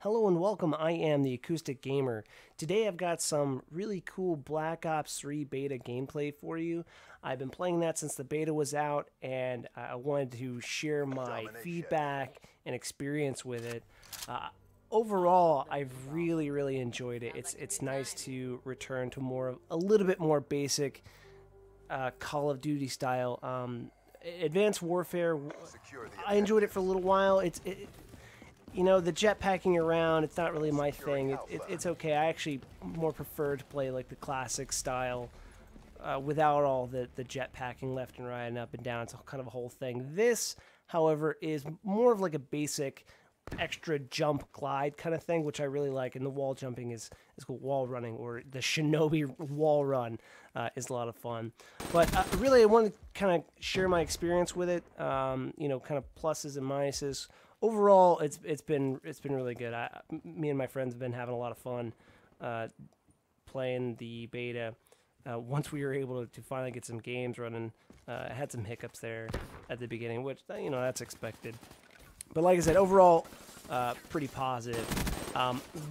Hello and welcome, I am the Acoustic Gamer. Today I've got some really cool Black Ops 3 beta gameplay for you. I've been playing that since the beta was out, and I wanted to share my feedback and experience with it. Overall, I've really enjoyed it. It's nice to return to a little bit more basic Call of Duty style. Advanced Warfare, I enjoyed it for a little while. You know, the jetpacking around, it's not really my thing. It's okay. I actually more prefer to play like the classic style without all the jetpacking left and right and up and down. It's kind of a whole thing. This, however, is more of like a basic extra jump glide kind of thing, which I really like. And the wall jumping is cool. Wall running, or the Shinobi wall run, is a lot of fun. But really, I want to kind of share my experience with it. You know, kind of pluses and minuses. Overall, it's been really good. Me and my friends have been having a lot of fun playing the beta. Once we were able to finally get some games running, I had some hiccups there at the beginning, which, you know, that's expected. But like I said, overall, pretty positive.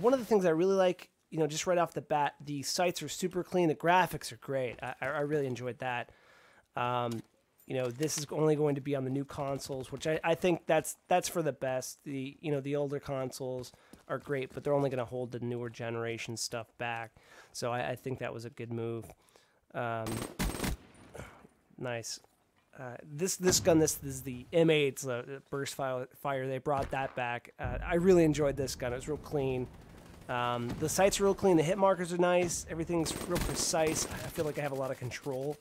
One of the things I really like, you know, just right off the bat, the sights are super clean. The graphics are great. I really enjoyed that. You know, this is only going to be on the new consoles, which I think that's for the best. The older consoles are great, but they're only going to hold the newer generation stuff back. So I think that was a good move. Nice. This gun, this is the M8, it's the burst fire. They brought that back. I really enjoyed this gun. It was real clean. The sights are real clean. The hit markers are nice. Everything's real precise. I feel like I have a lot of control.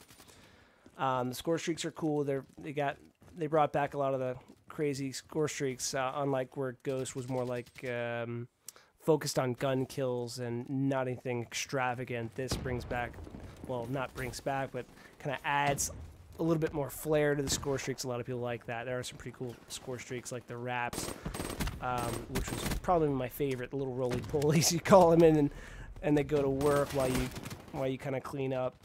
The score streaks are cool. They brought back a lot of the crazy score streaks, unlike where Ghost was more like focused on gun kills and not anything extravagant. This brings back, well, not brings back, but kind of adds a little bit more flair to the score streaks. A lot of people like that. There are some pretty cool score streaks, like the Raps, which was probably my favorite. The little roly-polies, you call them in, and they go to work while you kind of clean up.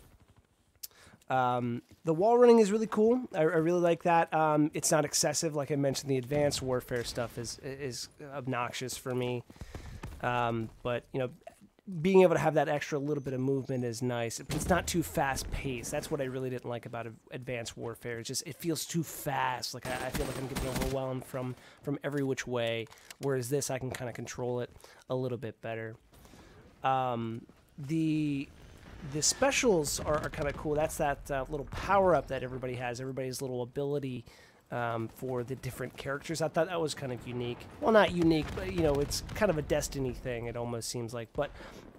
The wall running is really cool. I really like that. It's not excessive. Like I mentioned, the advanced warfare stuff is obnoxious for me. But, you know, being able to have that extra little bit of movement is nice. But it's not too fast paced. That's what I really didn't like about advanced warfare. It's just, it feels too fast. Like I feel like I'm getting overwhelmed from every which way. Whereas this, I can kind of control it a little bit better. The specials are kind of cool. That's that little power-up that everybody has, everybody's little ability for the different characters. I thought that was kind of unique. Well, not unique, but, you know, it's kind of a Destiny thing, it almost seems like. But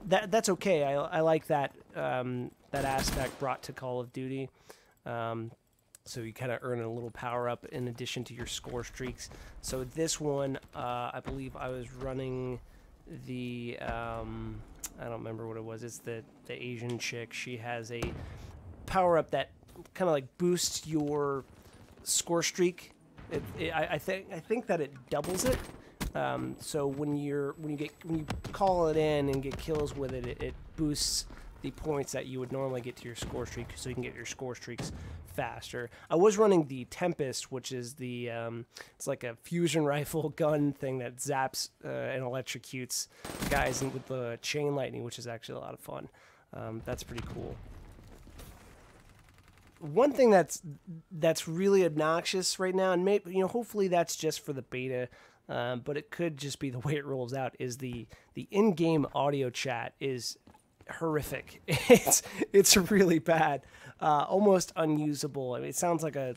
that's okay. I like that, that aspect brought to Call of Duty. So you kind of earn a little power-up in addition to your score streaks. So this one, I believe I was running the... I don't remember what it was. It's the Asian chick. She has a power-up that kind of like boosts your score streak. I think that it doubles it. So when you call it in and get kills with it, it boosts the points that you would normally get to your score streak, so you can get your score streaks faster. I was running the Tempest, which is the it's like a fusion rifle gun thing that zaps and electrocutes guys with the chain lightning, which is actually a lot of fun. That's pretty cool. One thing that's really obnoxious right now, and maybe, you know, hopefully that's just for the beta, but it could just be the way it rolls out, is the in-game audio chat is horrific. It's really bad, almost unusable. I mean, it sounds like a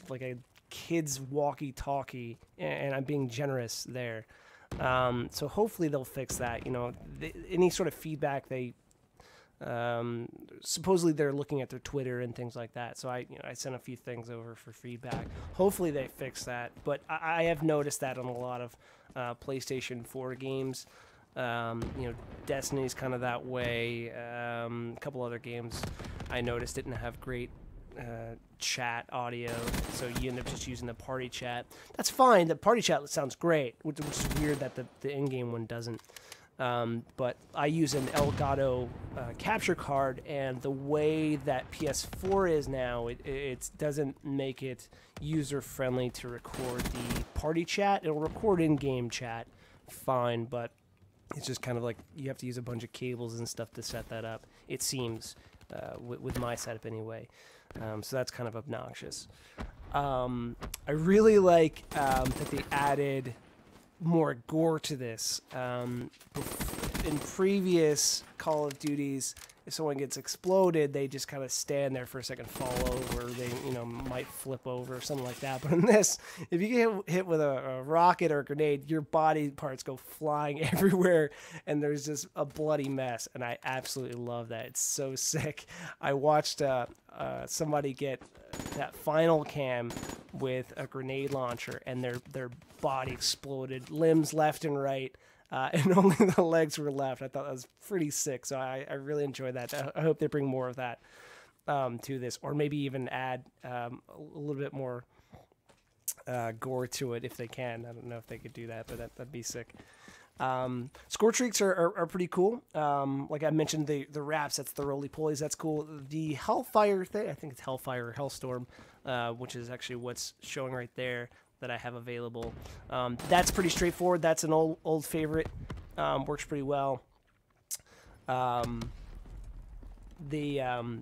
kid's walkie-talkie, and I'm being generous there. So hopefully they'll fix that. You know, any sort of feedback they supposedly they're looking at their Twitter and things like that. So I sent a few things over for feedback. Hopefully they fix that. But I have noticed that on a lot of PlayStation 4 games. You know, Destiny's kind of that way. A couple other games I noticed didn't have great chat audio, so you end up just using the party chat. That's fine. The party chat sounds great, which is weird that the in-game one doesn't. But I use an Elgato capture card, and the way that PS4 is now, it doesn't make it user-friendly to record the party chat. It'll record in-game chat fine, but It's just kind of like you have to use a bunch of cables and stuff to set that up. It seems, with my setup anyway. So that's kind of obnoxious. I really like that they added more gore to this. In previous Call of Duties, if someone gets exploded, they just kind of stand there for a second, fall over, they might flip over or something like that. But in this, if you get hit with a rocket or a grenade, your body parts go flying everywhere, and there's just a bloody mess. And I absolutely love that. It's so sick. I watched somebody get that final cam with a grenade launcher, and their body exploded, limbs left and right. And only the legs were left. I thought that was pretty sick, so I really enjoyed that. I hope they bring more of that to this, or maybe even add a little bit more gore to it if they can. I don't know if they could do that, but that'd be sick. Score streaks are pretty cool. Like I mentioned, the wraps, that's the roly-polies, that's cool. The Hellfire thing, I think it's Hellfire or Hellstorm, which is actually what's showing right there that I have available. That's pretty straightforward. That's an old favorite. Works pretty well. The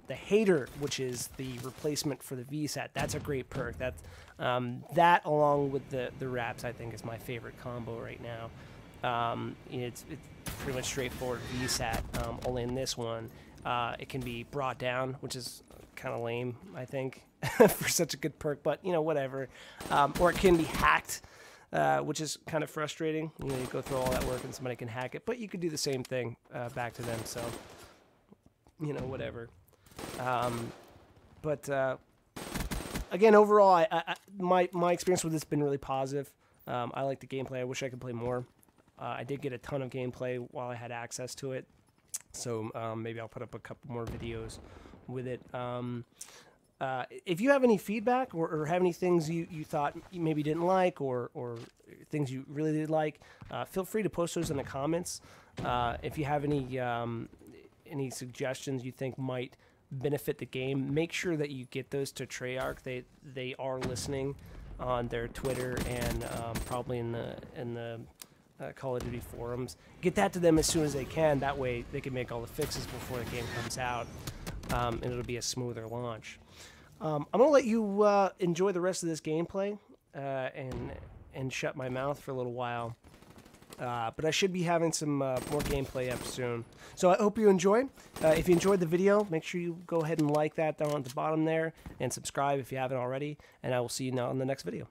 Hater, which is the replacement for the VSAT, that's a great perk. That's that along with the wraps, I think, is my favorite combo right now. It's pretty much straightforward VSAT. Only in this one, it can be brought down, which is kind of lame, I think, for such a good perk, but whatever. Or it can be hacked, which is kind of frustrating. You go through all that work and somebody can hack it, but you could do the same thing back to them, so whatever. But again, overall, my experience with this has been really positive. I like the gameplay. I wish I could play more. I did get a ton of gameplay while I had access to it, so maybe I'll put up a couple more videos with it. If you have any feedback or have any things you thought you maybe didn't like or things you really did like, feel free to post those in the comments. If you have any suggestions you think might benefit the game, make sure that you get those to Treyarch. They are listening on their Twitter and probably in the Call of Duty forums. Get that to them as soon as they can. That way they can make all the fixes before the game comes out, and it'll be a smoother launch. I'm gonna let you enjoy the rest of this gameplay and shut my mouth for a little while. But I should be having some more gameplay up soon. So I hope you enjoy. If you enjoyed the video, make sure you go ahead and like that down at the bottom there, and subscribe if you haven't already. And I will see you now in the next video.